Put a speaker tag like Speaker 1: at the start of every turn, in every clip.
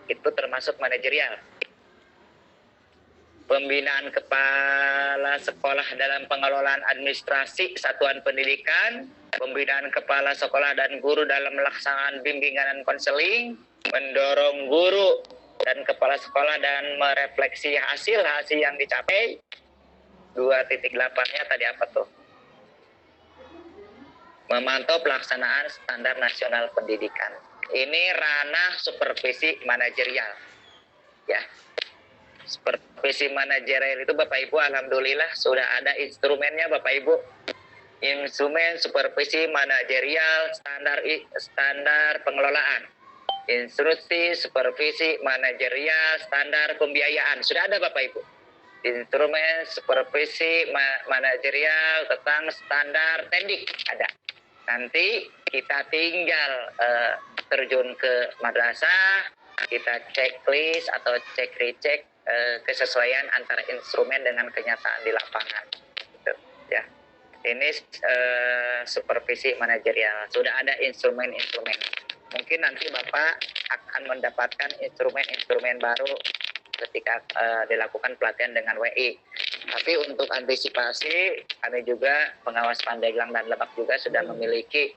Speaker 1: itu termasuk manajerial. Pembinaan kepala sekolah dalam pengelolaan administrasi satuan pendidikan, pembinaan kepala sekolah dan guru dalam melaksanaan bimbingan dan konseling, mendorong guru dan kepala sekolah dan merefleksi hasil-hasil yang dicapai. 2.8-nya tadi apa tuh? Memantau pelaksanaan standar nasional pendidikan. Ini ranah supervisi manajerial. Ya. Supervisi manajerial itu Bapak Ibu alhamdulillah sudah ada instrumennya Bapak Ibu. Instrumen supervisi manajerial standar pengelolaan. Instruksi supervisi manajerial standar pembiayaan sudah ada Bapak Ibu. Instrumen supervisi manajerial tentang standar tendik ada. Nanti kita tinggal terjun ke madrasah, kita checklist atau cek-recek kesesuaian antara instrumen dengan kenyataan di lapangan. Gitu, ya. Ini supervisi manajerial. Sudah ada instrumen-instrumen. Mungkin nanti Bapak akan mendapatkan instrumen-instrumen baru ketika dilakukan pelatihan dengan WI. Tapi untuk antisipasi, kami juga pengawas Pandeglang dan Lebak juga sudah memiliki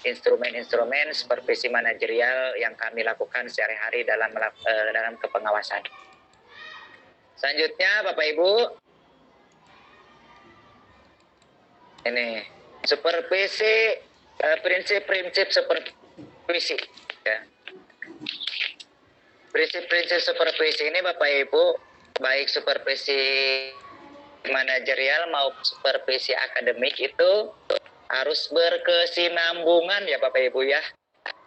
Speaker 1: instrumen-instrumen supervisi manajerial yang kami lakukan sehari-hari dalam kepengawasan. Selanjutnya Bapak Ibu, ini supervisi, prinsip-prinsip supervisi. Ya. Prinsip-prinsip supervisi ini Bapak Ibu, baik supervisi manajerial maupun supervisi akademik itu harus berkesinambungan ya Bapak Ibu ya.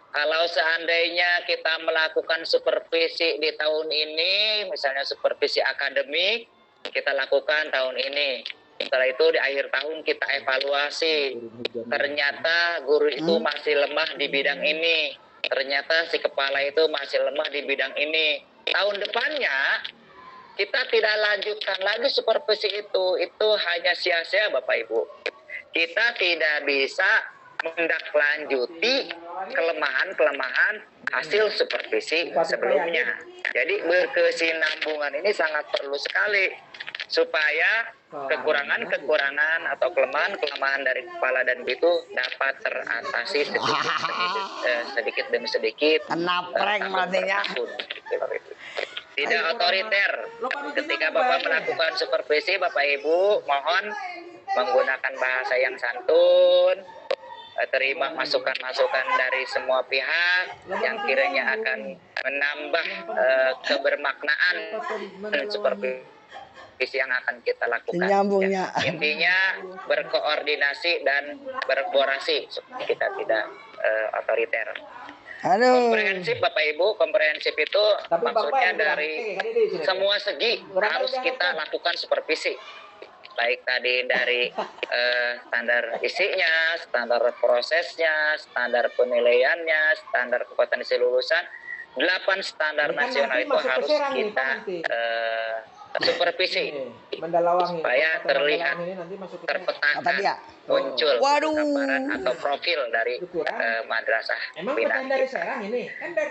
Speaker 1: Kalau seandainya kita melakukan supervisi di tahun ini, misalnya supervisi akademik, kita lakukan tahun ini. Setelah itu di akhir tahun kita evaluasi. Ternyata guru itu masih lemah di bidang ini. Ternyata si kepala itu masih lemah di bidang ini. Tahun depannya kita tidak lanjutkan lagi supervisi itu hanya sia-sia Bapak Ibu. Kita tidak bisa menindaklanjuti kelemahan-kelemahan hasil supervisi sebelumnya. Jadi berkesinambungan ini sangat perlu sekali supaya kekurangan-kekurangan atau kelemahan-kelemahan dari kepala dan itu dapat teratasi sedikit demi sedikit.
Speaker 2: Kenapreng artinya.
Speaker 1: Tidak otoriter. Ketika Bapak melakukan supervisi, Bapak Ibu mohon menggunakan bahasa yang santun, terima masukan-masukan dari semua pihak yang kiranya akan menambah kebermaknaan supervisi yang akan kita lakukan. Ya, intinya berkoordinasi dan berkolaborasi supaya kita tidak otoriter. Komprehensif Bapak Ibu, komprehensif itu maksudnya dari semua segi harus kita lakukan supervisi. Baik tadi dari standar isinya, standar prosesnya, standar penilaiannya, standar kompetensi lulusan, 8 standar nasional itu harus kita supervisi supaya terlihat terpetakan muncul gambaran atau profil dari madrasah binaan kita.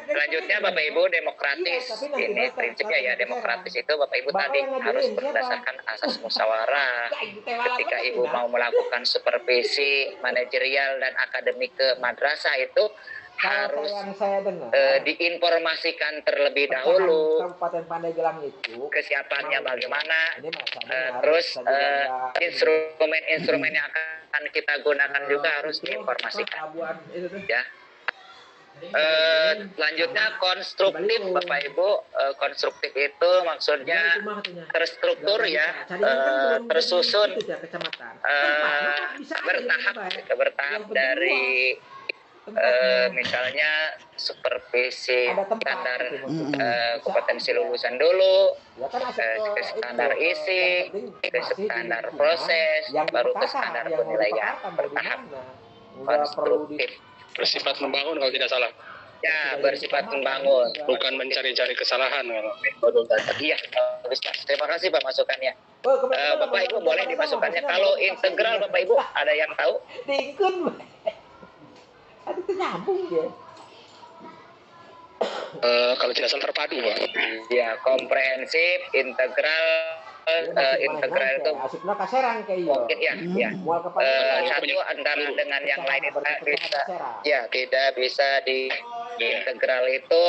Speaker 1: Selanjutnya Bapak Ibu demokratis, ini prinsipnya ya demokratis itu Bapak Ibu tadi harus berdasarkan asas musyawarah. Ketika Ibu mau melakukan supervisi manajerial dan akademik ke madrasah itu harus diinformasikan terlebih dahulu
Speaker 3: Kabupaten Pandeglang itu
Speaker 1: kesiapannya bagaimana, terus instrumen-instrumen yang akan kita gunakan juga harus diinformasikan ya. Selanjutnya konstruktif Bapak Ibu, konstruktif itu maksudnya terstruktur ya, tersusun, bertahap dari misalnya supervisi standar kompetensi lulusan dulu, ke standar isi, ke standar proses, baru ke standar penilaian, bertahap konstruktif.
Speaker 4: Bersifat membangun kalau tidak salah.
Speaker 1: Ya, bersifat membangun,
Speaker 4: bukan mencari-cari kesalahan.
Speaker 1: Iya, terima kasih Pak masukannya. Bapak Ibu boleh dimasukkannya. Kalau integral Bapak Ibu ada yang tahu?
Speaker 3: Aduh, itu nyambung ya.
Speaker 4: kalau tidak salah terpadu, Pak.
Speaker 1: Ya, komprehensif, integral, integral itu
Speaker 2: asupna kaserang kayak
Speaker 1: mungkin ya.
Speaker 2: Mual kepala
Speaker 1: Satu antara dengan yang lain itu bisa, ya tidak bisa di integral itu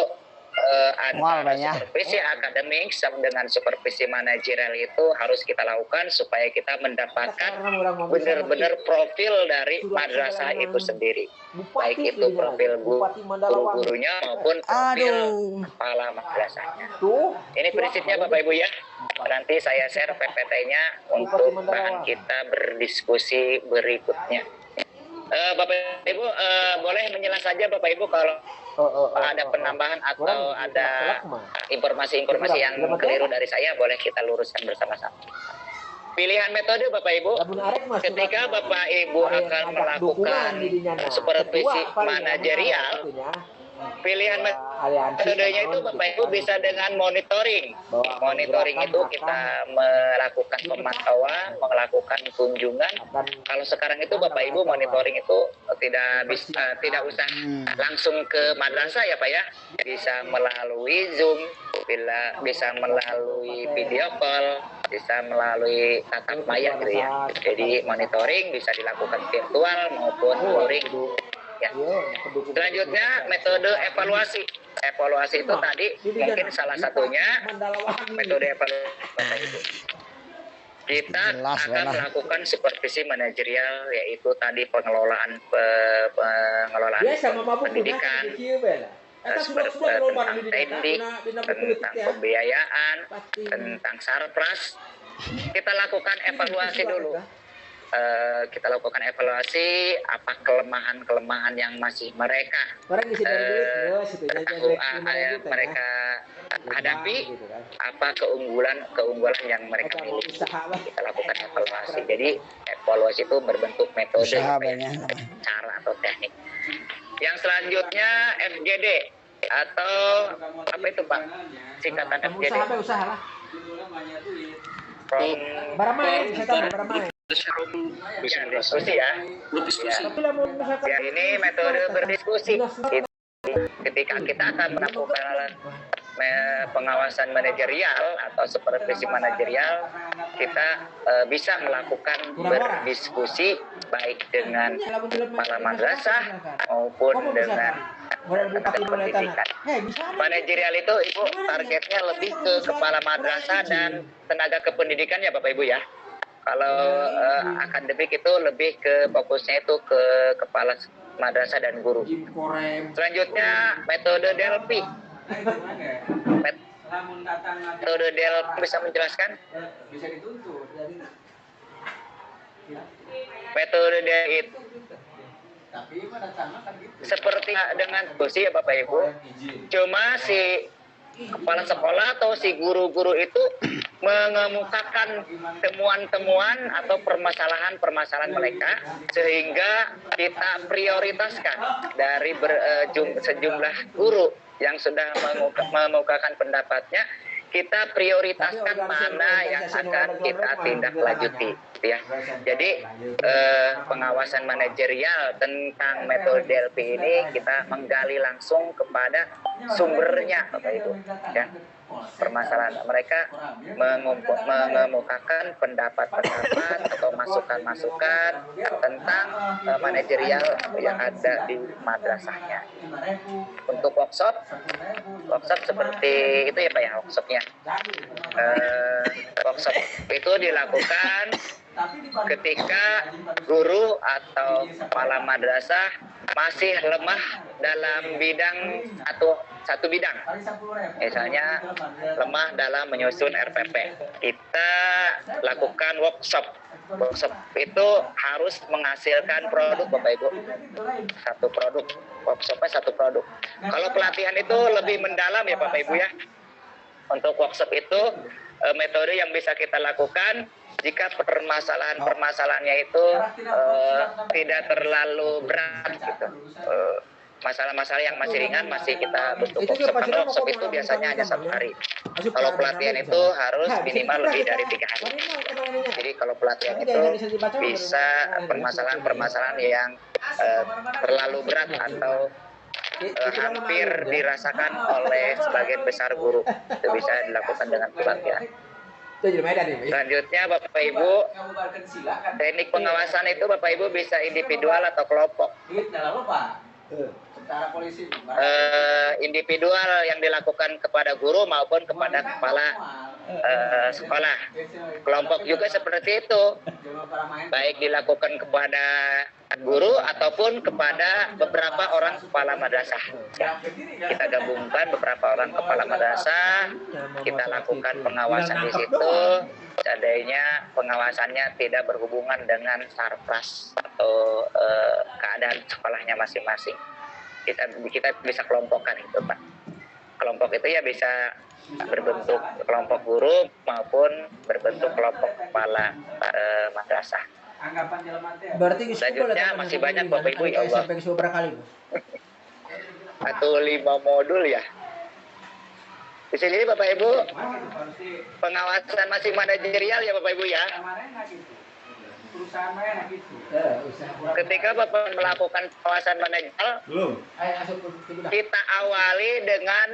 Speaker 1: antara supervisi akademik sama dengan supervisi manajerial itu harus kita lakukan supaya kita mendapatkan benar-benar profil dari madrasah itu sendiri, baik itu profil guru-gurunya maupun profil kepala madrasahnya. Ini prinsipnya Bapak Ibu ya. Nanti saya share PPT-nya untuk bahan kita berdiskusi berikutnya. Bapak Ibu boleh menjelas saja Bapak Ibu kalau ada penambahan atau ada informasi-informasi yang keliru dari saya, boleh kita luruskan bersama-sama. Pilihan metode Bapak Ibu, ketika Bapak Ibu akan melakukan supervisi manajerial, pilihan metodenya itu Bapak Ibu bisa dengan monitoring. Monitoring itu kita melakukan pemantauan, melakukan kunjungan. Kalau sekarang itu Bapak Ibu monitoring itu tidak usah langsung ke madrasah ya Pak ya. Bisa melalui Zoom, bisa melalui video call, bisa melalui tatap maya gitu ya. Jadi monitoring bisa dilakukan virtual maupun luring. Ya. Selanjutnya metode evaluasi. Evaluasi itu tadi mungkin salah satunya metode evaluasi itu. Kita akan melakukan supervisi manajerial, yaitu tadi pengelolaan pendidikan, tentang teknik, tentang pembiayaan, tentang sarpras. Kita lakukan evaluasi dulu. Kita lakukan evaluasi apa kelemahan-kelemahan yang masih mereka mereka hadapi, apa keunggulan yang mereka miliki. Kita lakukan evaluasi. Jadi evaluasi itu berbentuk metode, cara atau teknik. Yang selanjutnya FGD atau apa itu Pak? Singkatan FGD.
Speaker 2: Usaha lah. Baramai,
Speaker 1: diskusi ya. Ya, ini metode berdiskusi. Ketika kita akan melakukan pengawasan manajerial atau supervisi manajerial, kita bisa melakukan berdiskusi baik dengan kepala madrasah maupun dengan pendidikan. Manajerial itu Ibu targetnya lebih ke kepala madrasah dan tenaga kependidikan ya Bapak Ibu ya. Kalau akademik itu lebih ke fokusnya itu ke kepala madrasah dan guru. Selanjutnya metode Delphi. Metode Delphi bisa menjelaskan? Metode Delphi itu seperti dengan diskusi ya Bapak Ibu. Cuma si kepala sekolah atau si guru-guru itu mengemukakan temuan-temuan atau permasalahan-permasalahan mereka, sehingga kita prioritaskan dari sejumlah guru yang sudah mengemukakan pendapatnya, kita prioritaskan mana yang akan kita tindak lanjuti ya. Jadi pengawasan manajerial tentang metode Delphi ini kita menggali langsung kepada sumbernya Bapak Ibu ya. Permasalahan mereka mengemukakan pendapat-pendapat atau masukan-masukan tentang manajerial yang ada di madrasahnya. Untuk workshop seperti itu ya Pak ya, workshopnya. Workshop itu dilakukan ketika guru atau kepala madrasah masih lemah dalam bidang atau satu bidang, misalnya lemah dalam menyusun RPP, kita lakukan workshop. Workshop itu harus menghasilkan produk Bapak Ibu, satu produk. Workshopnya satu produk. Kalau pelatihan itu lebih mendalam ya Bapak Ibu ya. Untuk workshop itu metode yang bisa kita lakukan jika permasalahannya itu tidak terlalu berat gitu. Masalah-masalah yang masih ringan masih kita bentuk workshop. Karena workshop itu biasanya hanya 1 hari. Kalau pelatihan itu harus minimal lebih dari 3 hari. Jadi kalau pelatihan itu bisa permasalahan-permasalahan yang terlalu berat atau hampir dirasakan oleh sebagian besar guru. Itu bisa dilakukan dengan kebahagiaan.
Speaker 2: Itu jadi Medan ini.
Speaker 1: Selanjutnya Bapak Ibu, teknik pengawasan itu Bapak Ibu bisa individual atau kelompok. Individual yang dilakukan kepada guru maupun kepada kepala sekolah. Kelompok juga seperti itu, baik dilakukan kepada guru ataupun kepada beberapa orang kepala madrasah. Kita gabungkan beberapa orang kepala madrasah, kita lakukan pengawasan di situ. Seandainya pengawasannya tidak berhubungan dengan sarpras atau keadaan sekolahnya masing-masing, kita bisa kelompokkan itu, Pak. Kelompok itu ya bisa berbentuk kelompok guru maupun berbentuk kelompok kepala madrasah.
Speaker 2: Berarti
Speaker 1: selanjutnya masih banyak Bapak Ibu ya Allah.
Speaker 2: Sampai ke berapa kali, Bu?
Speaker 1: Atau 5 modul ya. Di sini Bapak Ibu pengawasan masih manajerial ya Bapak Ibu ya. Ketika Bapak melakukan pengawasan manajerial, kita awali dengan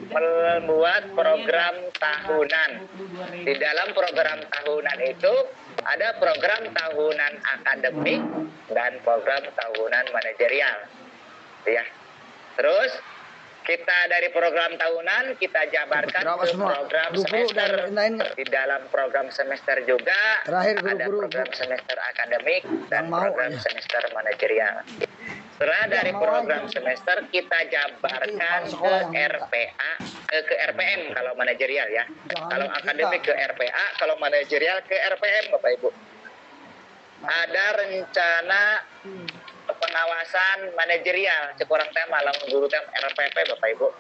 Speaker 1: membuat program tahunan. Di dalam program tahunan itu ada program tahunan akademik dan program tahunan manajerial. Ya. Terus kita dari program tahunan kita jabarkan ke program semester. Di dalam program semester juga ada program semester akademik dan program semester manajerial. Setelah dari program semester kita jabarkan ke RPA, ke RPM kalau manajerial ya. Kalau akademik ke RPA, kalau manajerial ke RPM Bapak Ibu. Ada rencana pengawasan manajerial, sekurang teh malam guru teh RPP Bapak Ibu.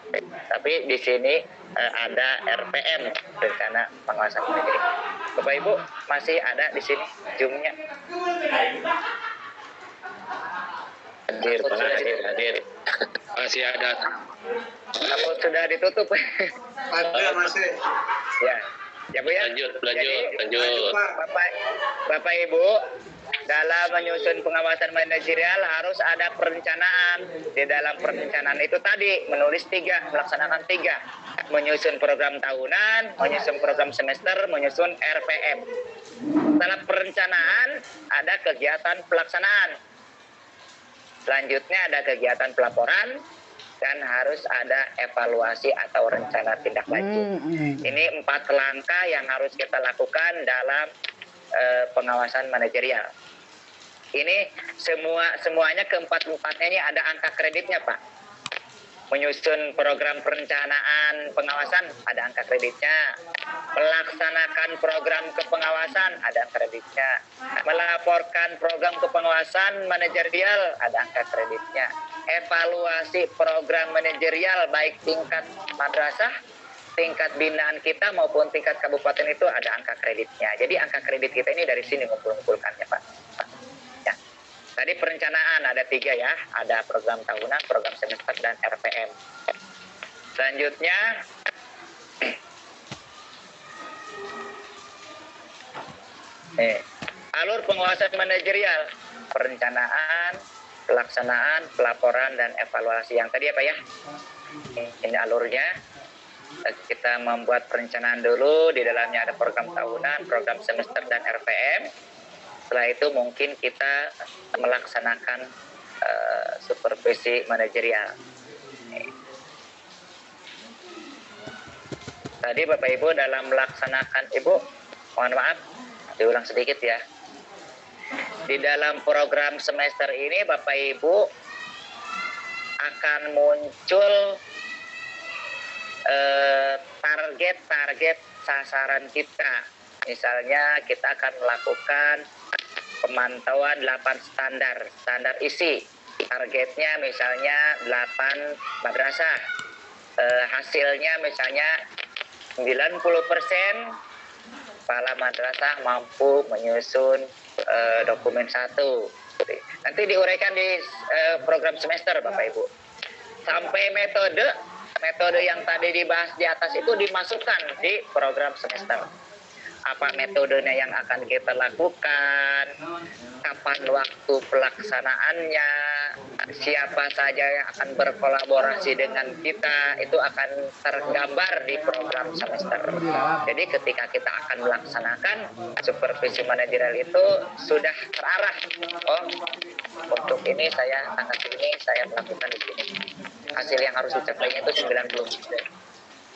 Speaker 1: Tapi di sini ada RPM, rencana pengawasan manajerial. Bapak Ibu masih ada di sini Zoom-nya. Hadir, masih ada. Apa sudah ditutup?
Speaker 3: Ada masih.
Speaker 1: Ya Bu ya.
Speaker 4: Lanjut. Bapak
Speaker 1: Ibu, dalam menyusun pengawasan manajerial harus ada perencanaan. Di dalam perencanaan itu tadi menulis 3, melaksanakan 3. Menyusun program tahunan, menyusun program semester, menyusun RPM. Setelah perencanaan ada kegiatan pelaksanaan. Selanjutnya ada kegiatan pelaporan dan harus ada evaluasi atau rencana tindak lanjut. Ini 4 langkah yang harus kita lakukan dalam pengawasan manajerial. Ini semuanya keempat-empatnya ini ada angka kreditnya, Pak. Menyusun program perencanaan pengawasan ada angka kreditnya. Melaksanakan program kepengawasan ada angka kreditnya. Melaporkan program kepengawasan manajerial ada angka kreditnya. Evaluasi program manajerial baik tingkat madrasah, tingkat binaan kita maupun tingkat kabupaten itu ada angka kreditnya. Jadi angka kredit kita ini dari sini ngumpul-ngumpulkannya, Pak. Ya. Tadi perencanaan ada 3 ya, ada program tahunan, program semester, dan RPM. Selanjutnya, alur pengawasan manajerial, perencanaan, pelaksanaan, pelaporan, dan evaluasi. Yang tadi apa ya? Ini alurnya. Kita membuat perencanaan dulu, di dalamnya ada program tahunan, program semester, dan RPM. Setelah itu mungkin kita melaksanakan supervisi manajerial. Tadi Bapak Ibu dalam melaksanakan, Ibu, mohon maaf, diulang sedikit ya. Di dalam program semester ini Bapak Ibu akan muncul target-target sasaran kita. Misalnya kita akan melakukan pemantauan 8 standar isi. Targetnya misalnya 8 madrasah. Hasilnya misalnya 90% kepala madrasah mampu menyusun dokumen 1. Nanti diuraikan di program semester Bapak Ibu. Sampai metode yang tadi dibahas di atas itu dimasukkan di program semester. Apa metodenya yang akan kita lakukan, kapan waktu pelaksanaannya, siapa saja yang akan berkolaborasi dengan kita itu akan tergambar di program semester. Jadi ketika kita akan melaksanakan supervisi manajerial itu sudah terarah. Oh, untuk ini saya tanggal ini saya melakukan di sini. Hasil yang harus dicapainya itu 90%.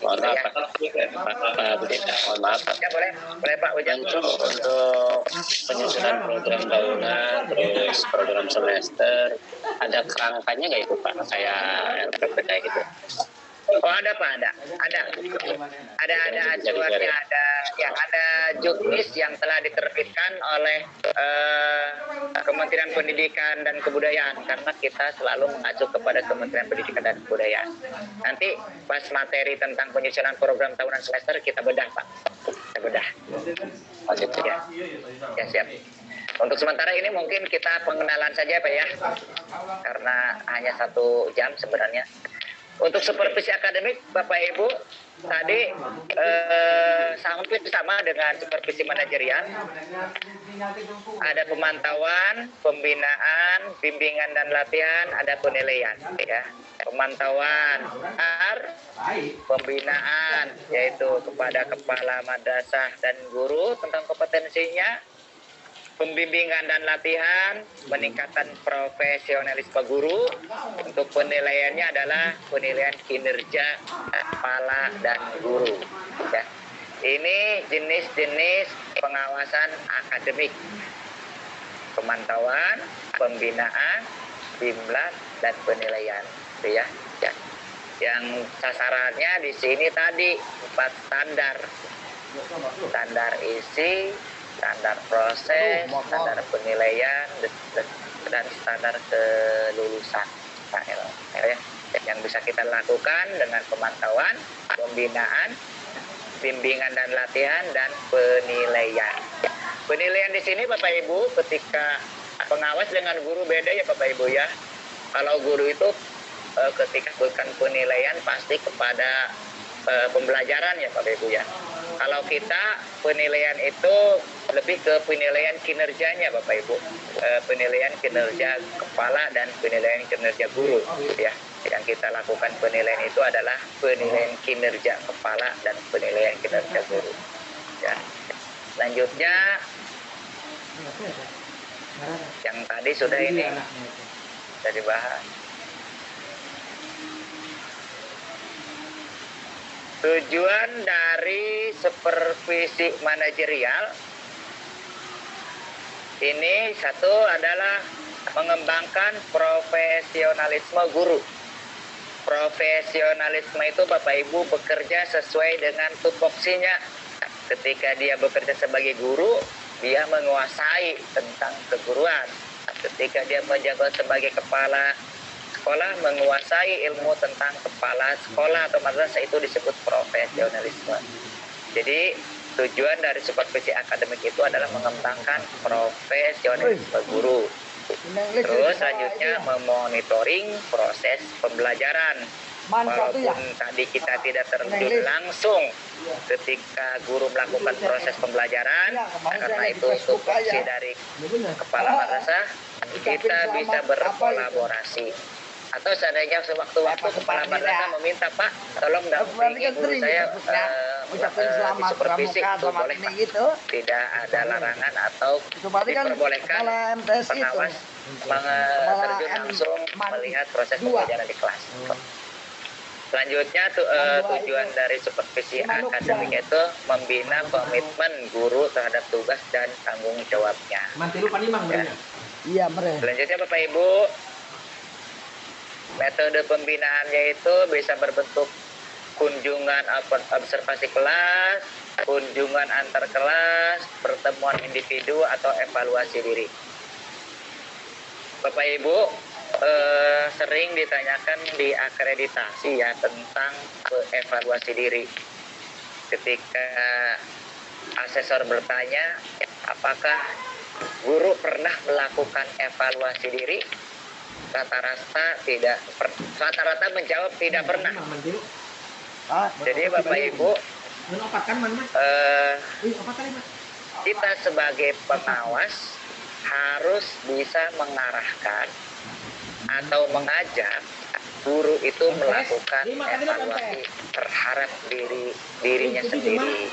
Speaker 4: Mohon maaf, Pak Budita, mohon maaf.
Speaker 1: Ya boleh Pak Ujang.
Speaker 4: Untuk penyusunan program tahunan, terus program semester, ada kerangkanya nggak itu Pak? Kayak RPPK gitu.
Speaker 1: Oh ada Pak, ada acuannya, ada juknis yang telah diterbitkan oleh Kementerian Pendidikan dan Kebudayaan, karena kita selalu mengacu kepada Kementerian Pendidikan dan Kebudayaan. Nanti pas materi tentang penyusunan program tahunan semester kita bedah Pak, kita bedah. Ya siap. Untuk sementara ini mungkin kita pengenalan saja Pak ya, karena hanya 1 jam sebenarnya. Untuk supervisi akademik Bapak Ibu tadi hampir sama dengan supervisi manajerial. Ada pemantauan, pembinaan, bimbingan dan latihan, ada penilaian ya. Pemantauan, pembinaan yaitu kepada kepala madrasah dan guru tentang kompetensinya. Pembimbingan dan latihan, meningkatkan profesionalisme guru. Untuk penilaiannya adalah penilaian kinerja kepala dan guru. Ya. Ini jenis-jenis pengawasan akademik: pemantauan, pembinaan, bimblat, dan penilaian. Itu ya. Yang sasarannya di sini tadi 4 standar: standar isi, standar proses, standar penilaian, dan standar kelulusan KL ya, yang bisa kita lakukan dengan pemantauan, pembinaan, bimbingan dan latihan, dan penilaian. Penilaian di sini Bapak Ibu, ketika pengawas dengan guru beda ya Bapak Ibu ya. Kalau guru itu ketika bukan penilaian pasti kepada pembelajaran ya Bapak Ibu ya. Kalau kita penilaian itu lebih ke penilaian kinerjanya Bapak Ibu, penilaian kinerja kepala dan penilaian kinerja guru ya. Yang kita lakukan penilaian itu adalah penilaian kinerja kepala dan penilaian kinerja guru ya. Selanjutnya yang tadi sudah ini sudah dibahas. Tujuan dari supervisi manajerial ini satu adalah mengembangkan profesionalisme guru. Profesionalisme itu Bapak Ibu bekerja sesuai dengan tupoksinya. Ketika dia bekerja sebagai guru, dia menguasai tentang keguruan. Ketika dia menjabat sebagai kepala sekolah, menguasai ilmu tentang kepala sekolah atau madrasah, itu disebut profesionalisme. Jadi tujuan dari supervisi akademik itu adalah mengembangkan profesionalisme guru. Terus selanjutnya memonitoring proses pembelajaran. Walaupun tadi kita tidak terjun langsung ketika guru melakukan proses pembelajaran, karena itu tupoksi dari kepala madrasah, kita bisa berkolaborasi. Atau seandainya sewaktu-waktu kepala madrasah meminta, Pak, tolong dampingi guru saya disupervisi, itu boleh Pak. Tidak ada larangan atau diperbolehkan pengawas terjun langsung melihat proses pembelajaran di kelas. Selanjutnya tujuan dari supervisi akademik itu membina komitmen guru terhadap tugas dan tanggung jawabnya.
Speaker 2: Iya, mereka.
Speaker 1: Selanjutnya Bapak Ibu, metode pembinaannya itu bisa berbentuk kunjungan observasi kelas, kunjungan antar kelas, pertemuan individu, atau evaluasi diri. Bapak Ibu, sering ditanyakan di akreditasi ya tentang evaluasi diri. Ketika asesor bertanya, apakah guru pernah melakukan evaluasi diri? Rata-rata menjawab tidak pernah. Jadi Bapak Ibu, kita sebagai pengawas harus bisa mengarahkan atau mengajak guru itu melakukan evaluasi terhadap dirinya sendiri.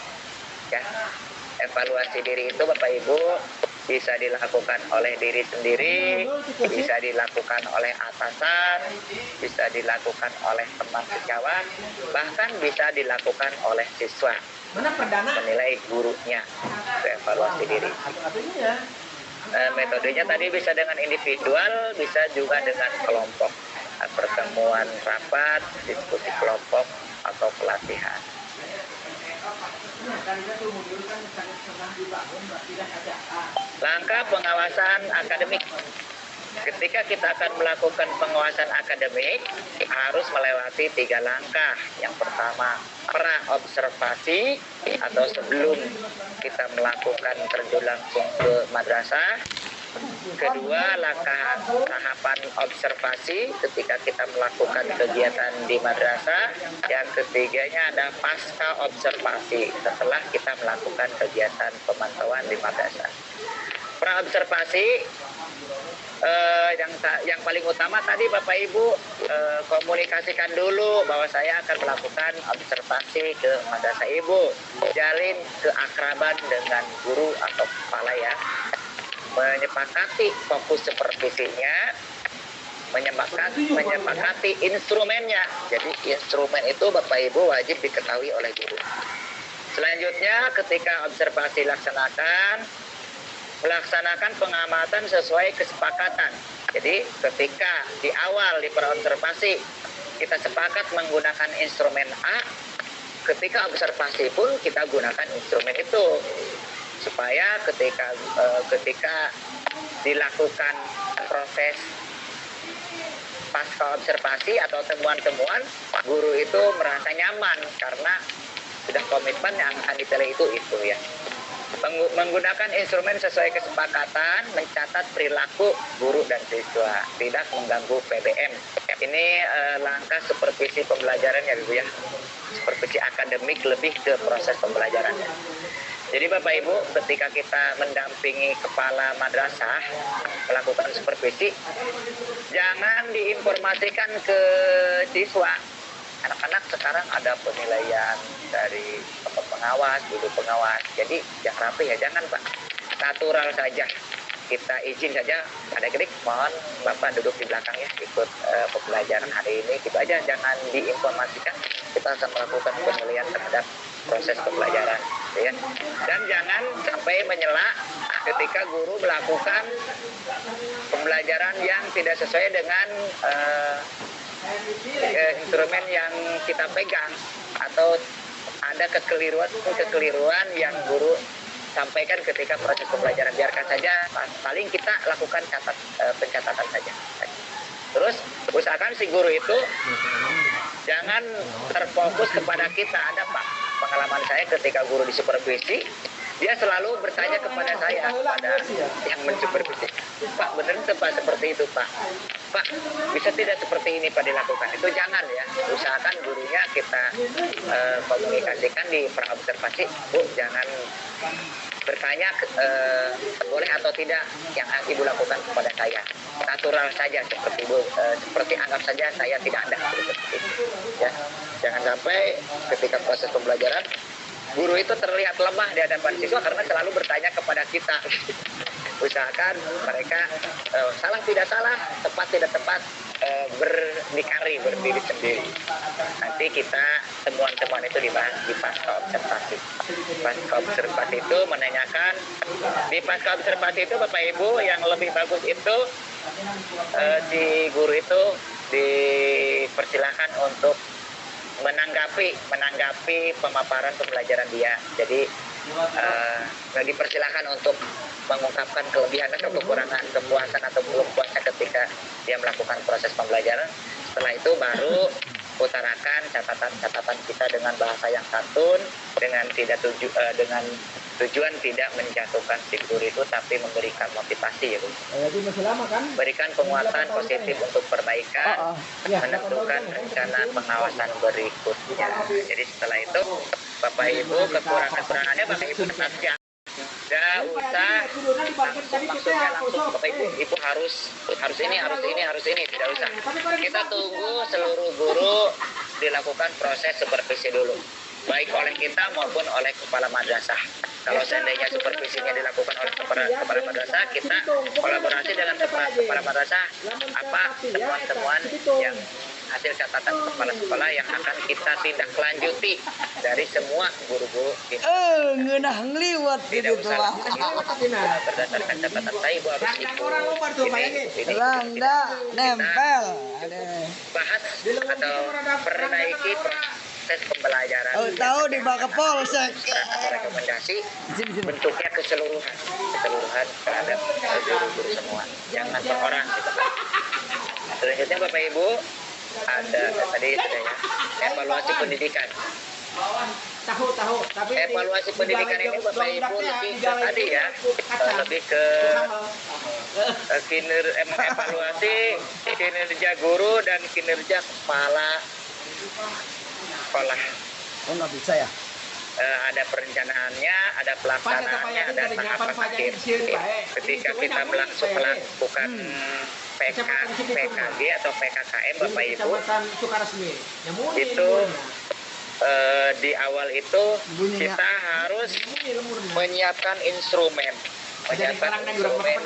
Speaker 1: Ya, evaluasi diri itu Bapak Ibu bisa dilakukan oleh diri sendiri, bisa dilakukan oleh atasan, bisa dilakukan oleh teman sejawat, bahkan bisa dilakukan oleh siswa. Menilai gurunya, evaluasi diri. Metodenya tadi bisa dengan individual, bisa juga dengan kelompok, pertemuan rapat, diskusi kelompok, atau pelatihan. Langkah pengawasan akademik. Ketika kita akan melakukan pengawasan akademik, harus melewati 3 langkah. Yang pertama, pra-observasi atau sebelum kita melakukan terjun langsung ke madrasah. Kedua, langkah tahapan observasi ketika kita melakukan kegiatan di madrasah. Yang ketiganya ada pasca observasi setelah kita melakukan kegiatan pemantauan di madrasah. Pra-observasi yang paling utama tadi Bapak Ibu komunikasikan dulu bahwa saya akan melakukan observasi ke madrasah Ibu, jalin keakraban dengan guru atau kepala ya, menyepakati fokus supervisinya, menyepakati instrumennya. Jadi instrumen itu Bapak Ibu wajib diketahui oleh guru. Selanjutnya ketika observasi melaksanakan pengamatan sesuai kesepakatan. Jadi ketika di awal di pra-observasi kita sepakat menggunakan instrumen A, ketika observasi pun kita gunakan instrumen itu supaya ketika dilakukan proses pasca observasi atau temuan-temuan, guru itu merasa nyaman karena sudah komitmen yang akan dipilih itu ya. Menggunakan instrumen sesuai kesepakatan, mencatat perilaku guru dan siswa, tidak mengganggu PBM. Ini langkah supervisi pembelajaran ya Ibu ya, supervisi akademik lebih ke proses pembelajarannya. Jadi Bapak Ibu, ketika kita mendampingi kepala madrasah melakukan supervisi, jangan diinformasikan ke siswa. Anak-anak sekarang ada penilaian dari pengawas, guru pengawas. Jadi jangan rapi ya, jangan Pak. Natural saja. Kita izin saja, adik-adik mohon Bapak duduk di belakang ya, ikut pembelajaran hari ini. Gitu aja, jangan diinformasikan. Kita akan melakukan penilaian terhadap proses pembelajaran. Ya. Dan jangan sampai menyela ketika guru melakukan pembelajaran yang tidak sesuai dengan instrumen yang kita pegang, atau ada kekeliruan yang guru sampaikan ketika proses pembelajaran. Biarkan saja, paling kita lakukan pencatatan saja. Terus usahakan si guru itu jangan terfokus kepada kita. Ada Pak, pengalaman saya ketika guru disupervisi, dia selalu bertanya kepada saya, kepada yang mensupervisi, Pak benar Pak seperti itu Pak, bisa tidak seperti ini Pak dilakukan. Itu jangan ya, usahakan gurunya kita komunikasikan di pra-observasi, Bu jangan bertanya boleh atau tidak yang Ibu lakukan kepada saya, natural saja seperti Ibu, seperti anggap saja saya tidak ada ya. Jangan sampai ketika proses pembelajaran guru itu terlihat lemah di hadapan siswa karena selalu bertanya kepada kita. Usahakan mereka salah tidak salah, tepat tidak tepat, berdikari, berdiri sendiri. Nanti kita temuan-temuan itu dibahas di pasca observasi. Pasca observasi itu menanyakan, di pasca observasi itu Bapak Ibu yang lebih bagus itu si guru itu dipersilahkan untuk menanggapi pemaparan pembelajaran dia. Jadi dipersilahkan untuk mengungkapkan kelebihan atau kekurangan, kepuasan atau belum puasnya ketika dia melakukan proses pembelajaran. Setelah itu baru utarakan catatan-catatan kita dengan bahasa yang santun, dengan tujuan tidak menjatuhkan si guru itu, tapi memberikan motivasi ya Bu.
Speaker 2: Masih lama kan?
Speaker 1: Berikan penguatan positif untuk perbaikan, menentukan rencana pengawasan berikutnya. Jadi setelah itu Bapak Ibu kekurangannya Bapak Ibu tetap tidak usah maksudnya langsung Bapak Ibu harus ini, tidak usah. Kita tunggu seluruh guru dilakukan proses supervisi dulu, baik oleh kita maupun oleh kepala madrasah. Kalau seandainya supervisinya dilakukan oleh kepala madrasah, kita kolaborasi dengan kepala madrasah apa temuan-temuan yang hasil catatan kepala sekolah yang akan kita tindak lanjuti dari semua guru-guru ini.
Speaker 2: Ngenah ngliwat
Speaker 1: Tidak
Speaker 2: gitu
Speaker 1: usah
Speaker 2: Pak.
Speaker 1: berdasarkan catatan saya Ibu harus ini
Speaker 2: Langda nempel. Ada.
Speaker 1: bahas atau perbaiki proses pembelajaran.
Speaker 2: Tahu di bawah ke polsek.
Speaker 1: Rekomendasi bentuknya keseluruhan terhadap guru-guru semua, jangan per orang gitu. Selanjutnya Bapak Ibu ada tadi sudah ya, evaluasi pendidikan. Tapi evaluasi pendidikan ini Bapak Ibu lebih ke tadi ya, lebih ke evaluasi kinerja guru dan kinerja kepala sekolah.
Speaker 2: Oh nggak bisa ya?
Speaker 1: Ada perencanaannya, ada pelaksanaannya, ada tahapan akhir. Ketika kita melakukan PKG atau PKKM Bapak Ibu, itu di awal itu kita harus menyiapkan instrumen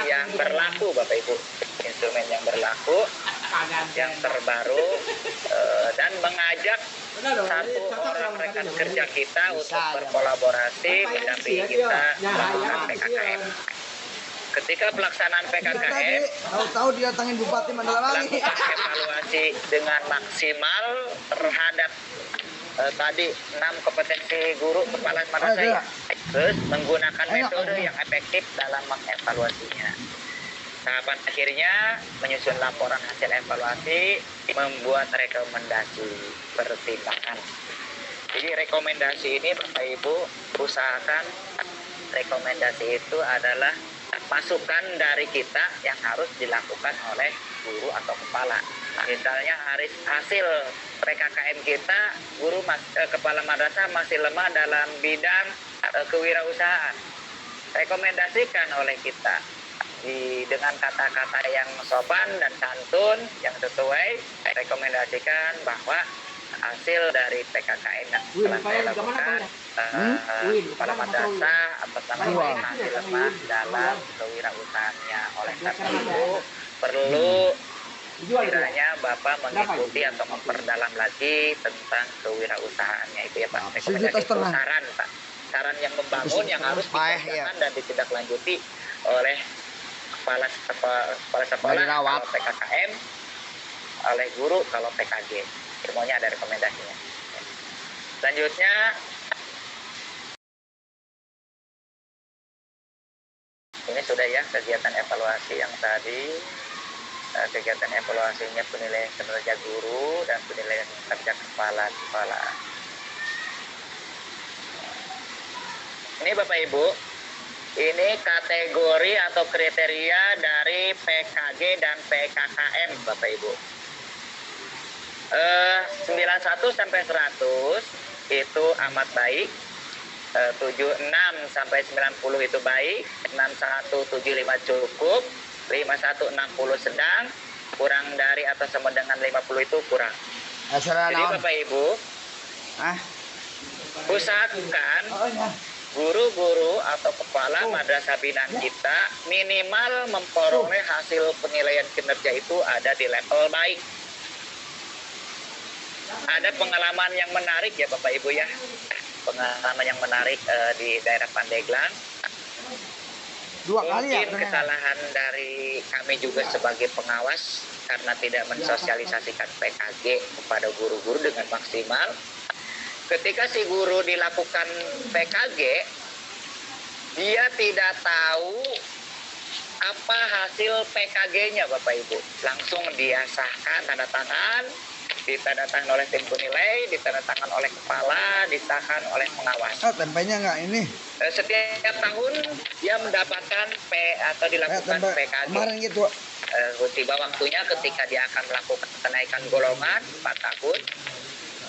Speaker 1: yang berlaku Bapak Ibu, instrumen yang berlaku, yang terbaru, dan mengajak satu orang rekan kerja kita untuk berkolaborasi mendampingi kita melakukan PKKM. Ketika pelaksanaan PKKM,
Speaker 2: tahu didatangin Bupati Mandalwangi.
Speaker 1: Evaluasi dengan maksimal terhadap tadi 6 kompetensi guru kepala madrasah, terus menggunakan metode yang efektif dalam mengevaluasinya. Tahapan akhirnya menyusun laporan hasil evaluasi, membuat rekomendasi pertimbangan. Jadi rekomendasi ini Bapak Ibu usahakan rekomendasi itu adalah masukan dari kita yang harus dilakukan oleh guru atau kepala. Misalnya hasil PKKM kita, kepala madrasah masih lemah dalam bidang kewirausahaan. Rekomendasikan oleh kita dengan kata-kata yang sopan dan santun yang sesuai, rekomendasikan bahwa hasil dari PKKM yang telah saya lakukan kepala madrasah atas nama saya masih lemah dalam kewirausahaannya. Oleh karena itu perlu kiranya Bapak mengikuti atau memperdalam lagi tentang kewirausahaannya itu ya Pak. Rekomendasi itu saran Pak, saran yang membangun yang harus dikerjakan dan ditindaklanjuti oleh kepala sekolah kalau PKKM, oleh guru kalau PKG. Semuanya ada rekomendasinya. Selanjutnya ini sudah ya kegiatan evaluasi yang tadi, kegiatan evaluasinya penilaian kinerja guru dan penilaian kerja kepala sekolah. Ini Bapak Ibu, ini kategori atau kriteria dari PKG dan PKKM Bapak Ibu. 91 sampai 100 itu amat baik, 76 sampai 90 itu baik, 6175 cukup, 5160 sedang, kurang dari atau sama dengan 50 itu kurang. Jadi Bapak Ibu, usahakan guru-guru atau kepala madrasah binaan kita minimal memperoleh hasil penilaian kinerja itu ada di level baik. Ada pengalaman yang menarik ya Bapak Ibu ya, pengalaman yang menarik di daerah Pandeglang. Mungkin kesalahan dari kami juga sebagai pengawas karena tidak mensosialisasikan PKG kepada guru-guru dengan maksimal. Ketika si guru dilakukan PKG, dia tidak tahu apa hasil PKG-nya Bapak Ibu. Langsung dia sahkan tanda tangan, ditandatangan oleh tim penilai, ditandatangan oleh kepala, disahkan oleh pengawas.
Speaker 2: Tempenya nggak ini?
Speaker 1: Setiap tahun dia mendapatkan atau dilakukan PKG.
Speaker 2: Kemarin gitu.
Speaker 1: Tiba waktunya ketika dia akan melakukan kenaikan golongan 4 tahun,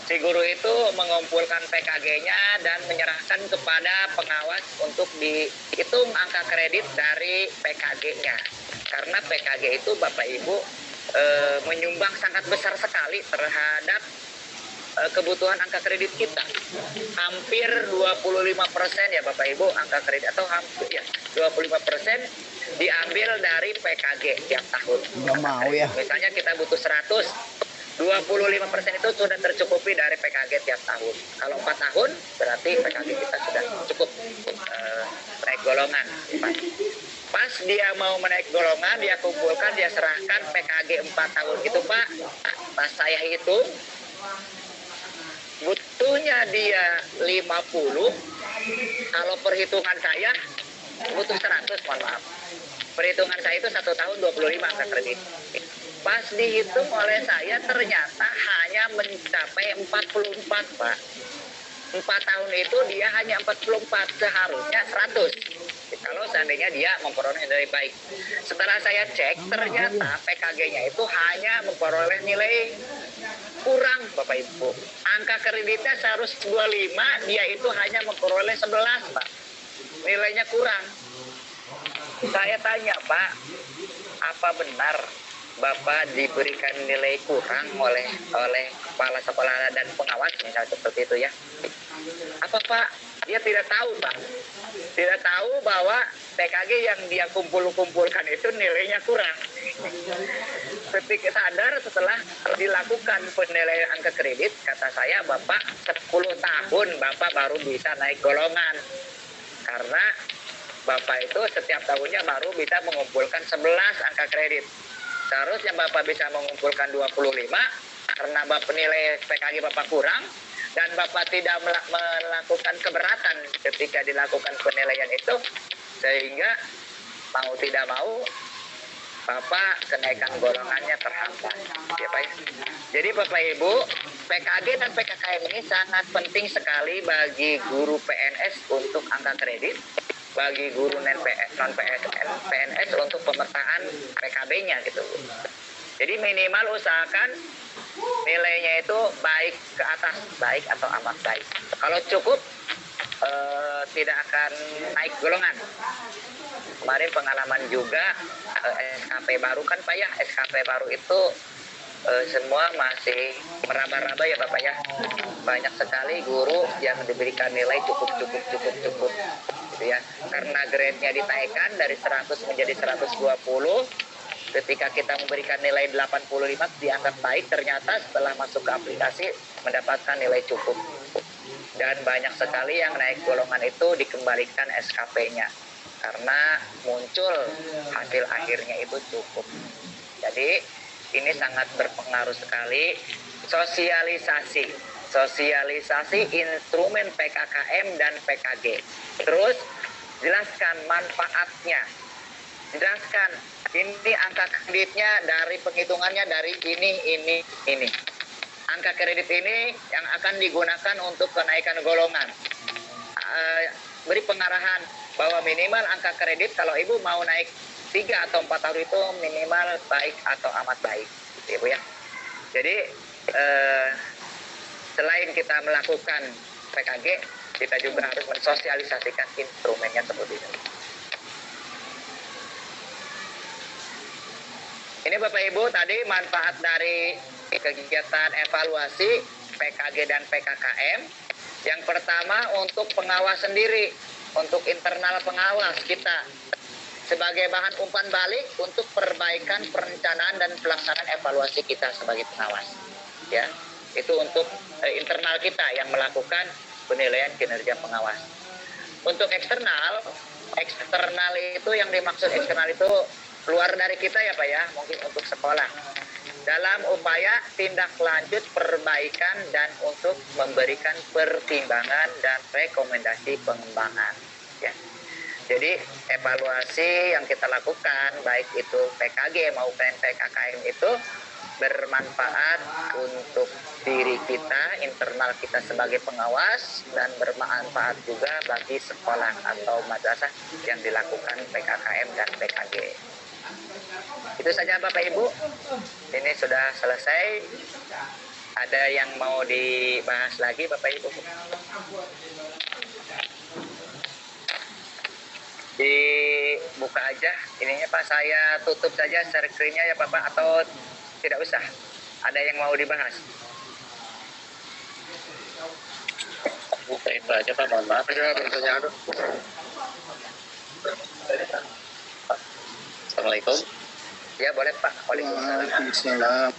Speaker 1: Si guru itu mengumpulkan PKG-nya dan menyerahkan kepada pengawas untuk dihitung angka kredit dari PKG-nya. Karena PKG itu Bapak Ibu menyumbang sangat besar sekali terhadap kebutuhan angka kredit kita. Hampir 25% ya Bapak Ibu angka kredit, atau hampir ya 25% diambil dari PKG tiap tahun.
Speaker 2: Nggak mau ya.
Speaker 1: Misalnya kita butuh 100, 25% itu sudah tercukupi dari PKG tiap tahun. Kalau 4 tahun berarti PKG kita sudah cukup naik golongan. Pas dia mau menaik golongan, dia kumpulkan, dia serahkan PKG 4 tahun itu Pak. Pas saya hitung, butuhnya dia 50, kalau perhitungan saya butuh 100, mohon maaf. Perhitungan saya itu 1 tahun 25 angka kredit. Pas dihitung oleh saya ternyata hanya mencapai 44 Pak. 4 tahun itu dia hanya 44, seharusnya 100. Kalau seandainya dia memperoleh nilai baik. Setelah saya cek ternyata PKG-nya itu hanya memperoleh nilai kurang Bapak Ibu. Angka kreditnya seharus 25, dia itu hanya memperoleh 11 Pak. Nilainya kurang. Saya tanya Pak, apa benar Bapak diberikan nilai kurang oleh kepala sekolah dan pengawas misalnya seperti itu ya? Apa Pak? Dia tidak tahu Pak. Tidak tahu bahwa PKG yang dia kumpulkan itu nilainya kurang. Ketika sadar setelah dilakukan penilaian angka kredit, kata saya, Bapak 10 tahun Bapak baru bisa naik golongan. Karena Bapak itu setiap tahunnya baru bisa mengumpulkan 11 angka kredit. Seharusnya Bapak bisa mengumpulkan 25, karena Bapak nilai PKG Bapak kurang, dan Bapak tidak melakukan keberatan ketika dilakukan penilaian itu, sehingga mau tidak mau Bapak kenaikan golongannya terhambat. Ya, Pak. Jadi Bapak Ibu, PKG dan PKKM ini sangat penting sekali bagi guru PNS untuk angka kredit, bagi guru non PNS untuk pemetaan PKB-nya gitu. Jadi minimal usahakan nilainya itu baik ke atas, baik atau amat baik. Kalau cukup tidak akan naik golongan. Kemarin pengalaman juga SKP baru kan Pak ya, SKP baru itu semua masih meraba-raba ya Bapak ya. Banyak sekali guru yang diberikan nilai cukup gitu ya. Karena grade-nya dinaikkan dari 100 menjadi 120. Ketika kita memberikan nilai 85 dianggap baik, ternyata setelah masuk ke aplikasi mendapatkan nilai cukup. Dan banyak sekali yang naik golongan itu dikembalikan SKP-nya karena muncul hasil akhirnya itu cukup. Jadi ini sangat berpengaruh sekali sosialisasi instrumen PKKM dan PKG. Terus jelaskan manfaatnya, jelaskan ini angka kreditnya dari penghitungannya dari ini. Angka kredit ini yang akan digunakan untuk kenaikan golongan. Beri pengarahan bahwa minimal angka kredit kalau Ibu mau naik 3 atau 4 tahun itu minimal baik atau amat baik, gitu, Ibu ya. Jadi selain kita melakukan PKG, kita juga harus mensosialisasikan instrumennya seperti itu. Ini Bapak Ibu tadi manfaat dari kegiatan evaluasi PKG dan PKKM. Yang pertama untuk pengawas sendiri, untuk internal pengawas kita sebagai bahan umpan balik untuk perbaikan perencanaan dan pelaksanaan evaluasi kita sebagai pengawas. Ya, itu untuk internal kita yang melakukan penilaian kinerja pengawas. Untuk eksternal itu yang dimaksud eksternal itu luar dari kita ya Pak ya, mungkin untuk sekolah. Dalam upaya tindak lanjut perbaikan dan untuk memberikan pertimbangan dan rekomendasi pengembangan. Ya. Jadi evaluasi yang kita lakukan baik itu PKG maupun PKKM itu bermanfaat untuk diri kita, internal kita sebagai pengawas, dan bermanfaat juga bagi sekolah atau madrasah yang dilakukan PKKM dan PKG. Itu saja Bapak Ibu, ini sudah selesai. Ada yang mau dibahas lagi Bapak Ibu? Dibuka aja ininya Pak, saya tutup saja share screen-nya ya Bapak, atau tidak usah? Ada yang mau dibahas?
Speaker 4: Oke, itu aja Pak, mohon maaf.
Speaker 3: Ada pertanyaan?
Speaker 4: Assalamualaikum.
Speaker 1: Ya boleh Pak. Waalaikumsalam.
Speaker 3: Waalaikumsalam.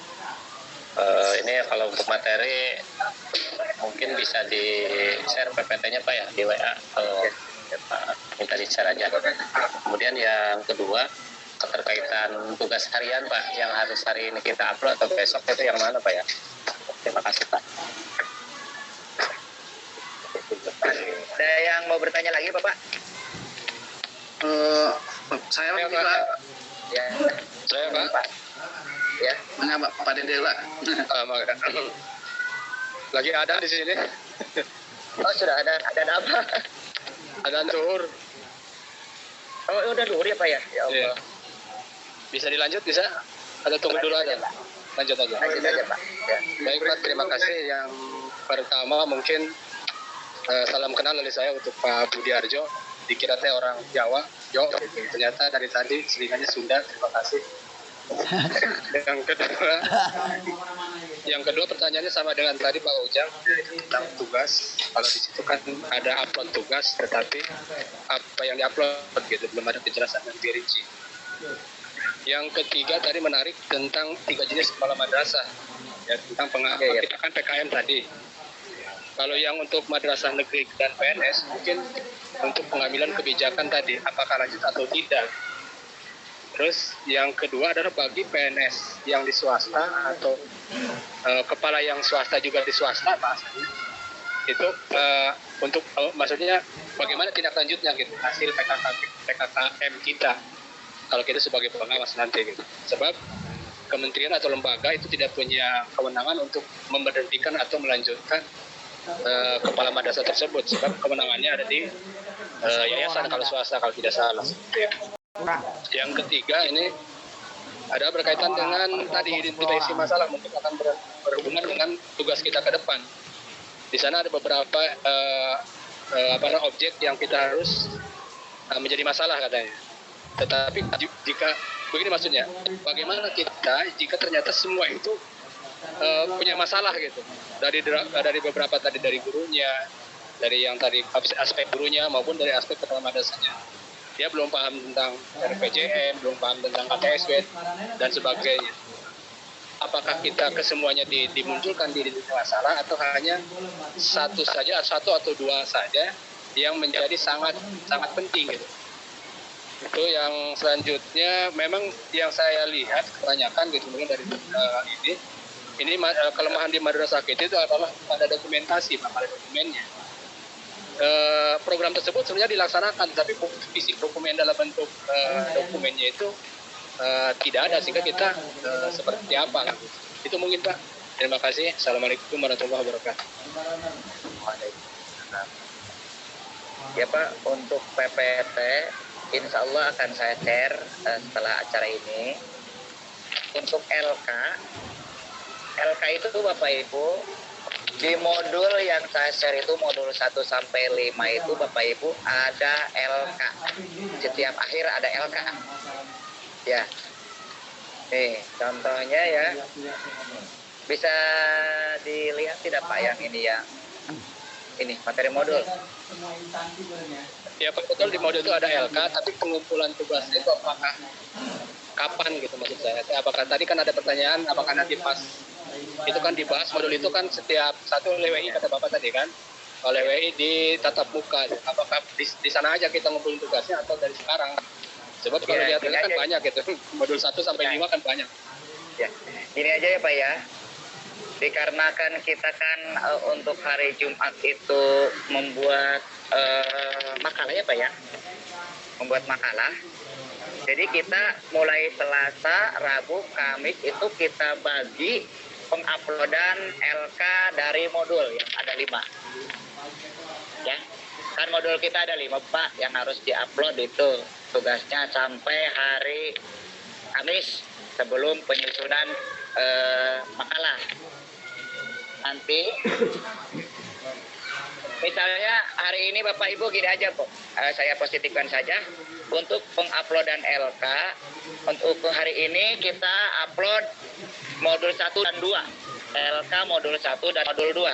Speaker 4: Ini kalau untuk materi mungkin bisa di share PPT-nya Pak ya di WA, kalau Pak minta di share aja. Kemudian yang kedua, keterkaitan tugas harian Pak yang harus hari ini kita upload atau besok itu yang mana Pak ya? Terima kasih Pak.
Speaker 1: Ada yang mau bertanya lagi Bapak?
Speaker 3: Saya
Speaker 4: Ya,
Speaker 3: juga
Speaker 1: Ya.
Speaker 4: Saya Pak.
Speaker 1: Ya.
Speaker 3: mana Pak Dedela.
Speaker 4: Lagi ada di sini.
Speaker 1: Oh sudah ada apa?
Speaker 4: Ada zuhur.
Speaker 1: Oh udah duhur ya Pak ya? Ya Allah.
Speaker 4: Iya. Bisa dilanjut bisa? Atau tunggu dulu aja? Lanjut aja.
Speaker 1: Lanjut aja Pak. Ya.
Speaker 4: Baik Pak, terima kasih. Yang pertama mungkin salam kenal dari saya untuk Pak Budi Arjo. Dikira teh orang Jawa, ternyata dari tadi selingannya Sunda. Terima kasih. Yang kedua pertanyaannya sama dengan tadi Pak Ujang tentang tugas. Kalau di situ kan ada upload tugas, tetapi apa yang diupload gitu belum ada kejelasan yang dirinci. Yang ketiga tadi menarik tentang 3 jenis kepala madrasah, ya tentang kita kan PKM tadi. Kalau yang untuk madrasah negeri dan PNS mungkin untuk pengambilan kebijakan tadi apakah lanjut atau tidak. Terus yang kedua adalah bagi PNS yang di swasta atau kepala yang swasta juga di swasta bahasanya itu untuk maksudnya bagaimana tindak lanjutnya gitu hasil PKKM kita kalau kita sebagai pengawas nanti gitu. Sebab kementerian atau lembaga itu tidak punya kewenangan untuk memberhentikan atau melanjutkan kepala madrasah tersebut, sebab kewenangannya ada di yayasan kalau swasta kalau tidak salah. Yang ketiga ini ada berkaitan dengan tadi identifikasi masalah, mungkin akan berhubungan dengan tugas kita ke depan. Di sana ada beberapa objek yang kita harus menjadi masalah katanya. Tetapi jika begini maksudnya, bagaimana kita jika ternyata semua itu punya masalah gitu dari beberapa tadi, dari gurunya, dari yang tadi aspek gurunya maupun dari aspek kepala madrasahnya. Dia belum paham tentang RPJM, belum paham tentang KTSW dan sebagainya. Apakah kita kesemuanya dimunculkan di masalah atau hanya satu atau dua saja yang menjadi sangat penting gitu. Itu yang selanjutnya memang yang saya lihat kebanyakan gitu mungkin dari ini kelemahan di madrasah kita itu adalah pada dokumentasi, pada dokumennya. Program tersebut sebenarnya dilaksanakan, tapi fisik dokumen dalam bentuk dokumennya itu tidak ada, sehingga kita seperti apa gitu. Itu mungkin Pak. Terima kasih. Assalamualaikum warahmatullahi wabarakatuh.
Speaker 1: Ya Pak, untuk PPT insya Allah akan saya share setelah acara ini. Untuk LK itu Bapak Ibu, di modul yang saya share itu modul 1 sampai 5 itu Bapak Ibu ada LK. Setiap akhir ada LK. Ya. Nih, contohnya ya. Bisa dilihat tidak Pak yang ini ya. Ini materi modul.
Speaker 4: Ya Pak, betul di modul itu ada LK, tapi pengumpulan tugasnya itu apakah kapan gitu maksud saya. Apakah tadi kan ada pertanyaan apakah nanti pas itu kan dibahas modul itu kan setiap satu LWI kata Bapak tadi kan. Kalau LWI di tatap muka, apakah di sana aja kita ngumpulin tugasnya atau dari sekarang? Sebab kalau lihat kan banyak gitu. Modul 1 sampai 5 kan banyak.
Speaker 1: Ya. Ini aja ya Pak ya. Dikarenakan kita kan untuk hari Jumat itu membuat makalah ya Pak ya. Membuat makalah. Jadi kita mulai Selasa, Rabu, Kamis itu kita bagi penguploadan LK dari modul yang ada 5. Ya. Kan modul kita ada 5 Pak yang harus diupload itu. Tugasnya sampai hari Kamis sebelum penyusunan makalah. nanti misalnya hari ini Bapak Ibu gini aja kok, saya positifkan saja untuk penguploadan LK. Untuk hari ini kita upload modul 1 dan 2, LK modul 1 dan modul 2.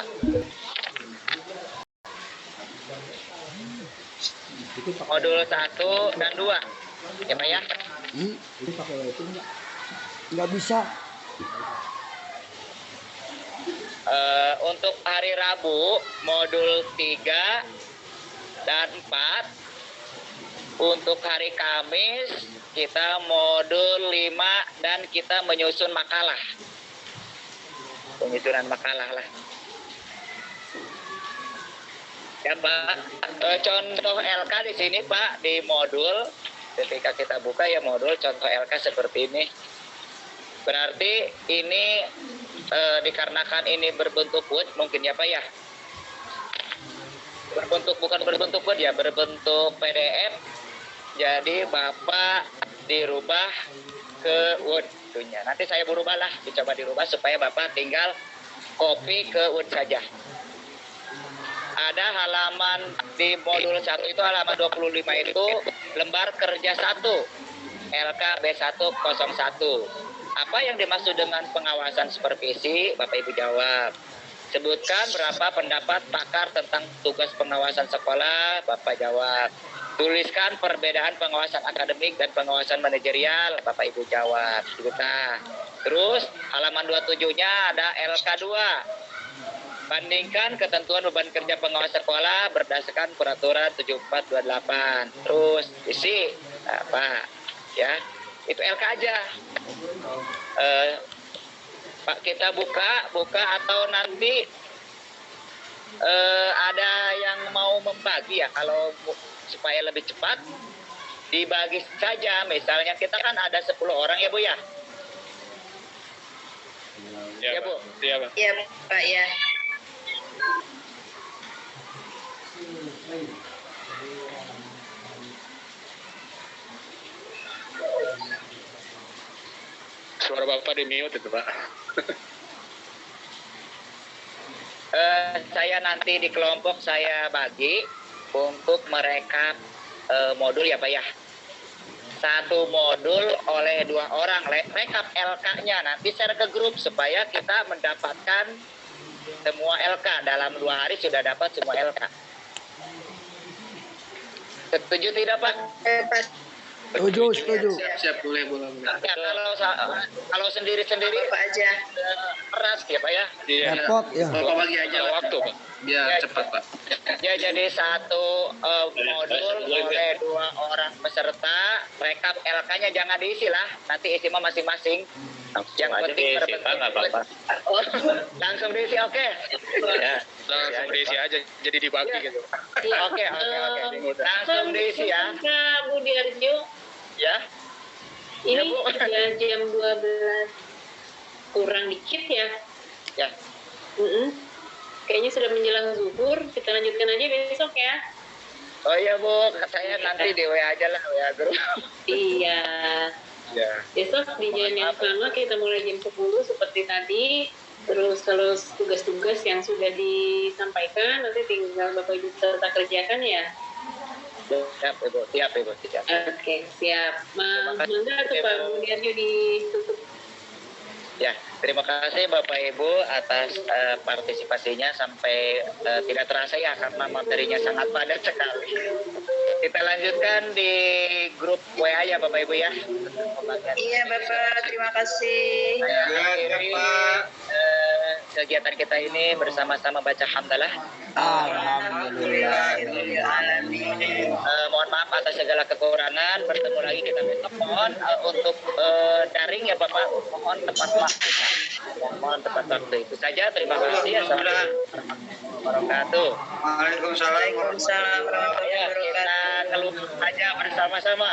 Speaker 1: Modul 1 dan 2 ya Pak ya.
Speaker 2: Itu pakai itu nggak bisa.
Speaker 1: Untuk hari Rabu modul 3 dan 4. Untuk hari Kamis kita modul 5 dan kita menyusun makalah. Penyusunan makalah lah. Ya Pak, contoh LK di sini Pak, di modul ketika kita buka ya modul contoh LK seperti ini. Berarti ini dikarenakan ini berbentuk Word mungkin ya Pak ya. Bukan berbentuk Word ya, berbentuk PDF. Jadi Bapak dirubah ke Word tentunya. Nanti saya berubah lah, dicoba dirubah supaya Bapak tinggal copy ke Word saja. Ada halaman di modul 1 itu halaman 25 itu lembar kerja 1 LK B101. Apa yang dimaksud dengan pengawasan supervisi? Bapak Ibu jawab. Sebutkan berapa pendapat pakar tentang tugas pengawasan sekolah? Bapak jawab. Tuliskan perbedaan pengawasan akademik dan pengawasan manajerial. Bapak Ibu jawab. Nah, terus halaman 27-nya ada LK2. Bandingkan ketentuan beban kerja pengawas sekolah berdasarkan peraturan 7428. Terus isi apa ya? Itu LK aja. Pak kita buka atau nanti ada yang mau membagi ya, kalau supaya lebih cepat dibagi saja. Misalnya kita kan ada 10 orang ya Bu ya. Ya Bu.
Speaker 4: Iya Pak.
Speaker 5: Iya Pak ya.
Speaker 4: Suara Bapak di mute itu Pak.
Speaker 1: Saya nanti di kelompok saya bagi untuk merekap modul ya Pak ya. Satu modul oleh 2 orang, rekap LK-nya nanti share ke grup supaya kita mendapatkan semua LK. Dalam 2 hari sudah dapat semua LK. Setuju tidak Pak?
Speaker 2: Setuju.
Speaker 3: Siap, boleh.
Speaker 1: Ya, kalau sendiri-sendiri
Speaker 5: Apa aja?
Speaker 1: keras ya Pak ya.
Speaker 4: Iya.
Speaker 2: Repot ya.
Speaker 3: Bapak bagi aja lah.
Speaker 4: Waktu Pak.
Speaker 3: Biar cepat Pak.
Speaker 1: Ya jadi satu modul oleh 2 orang peserta, rekap LK-nya jangan diisi lah, nanti isi mah masing-masing. Yang penting berbentuk. Oh, langsung diisi, oke.
Speaker 4: Ya, langsung diisi aja, jadi dibagi gitu.
Speaker 1: Oke. Langsung diisi ya.
Speaker 5: Bu Diarjo,
Speaker 1: Ya.
Speaker 5: ini
Speaker 1: Ya, Bu.
Speaker 5: sudah jam 12 kurang dikit ya.
Speaker 1: Ya.
Speaker 5: Kayaknya sudah menjelang zuhur. Kita lanjutkan aja besok ya.
Speaker 1: Oh iya Bu, saya nanti di WA aja lah, WA grup.
Speaker 5: Iya.
Speaker 1: Ya.
Speaker 5: Besok di jam yang sama kita mulai jam 10 seperti tadi. Terus kalau tugas-tugas yang sudah disampaikan nanti tinggal Bapak Ibu serta kerjakan ya.
Speaker 1: Siap Ibu, siap.
Speaker 5: Oke, siap. Mangga tuh Pak Budiarjo ditutup.
Speaker 1: Ya, terima kasih Bapak Ibu atas partisipasinya sampai tidak terasa ya karena materinya sangat padat sekali. Kita lanjutkan di grup WA ya Bapak Ibu ya.
Speaker 5: Iya Bapak, terima kasih.
Speaker 1: Saya akhiri kegiatan kita ini bersama-sama baca hamdalah.
Speaker 2: Alhamdulillah.
Speaker 1: Mohon maaf atas segala kekurangan. Bertemu lagi kita besok. Mohon untuk daring ya Bapak. Mohon tepat waktu. Mohon tepat waktu. Itu saja. Terima kasih. Assalamualaikum warahmatullahi wabarakatuh.
Speaker 3: Waalaikumsalam.
Speaker 5: Waalaikumsalam warahmatullahi
Speaker 1: Ya,
Speaker 5: wabarakatuh.
Speaker 1: kita keluar saja bersama-sama.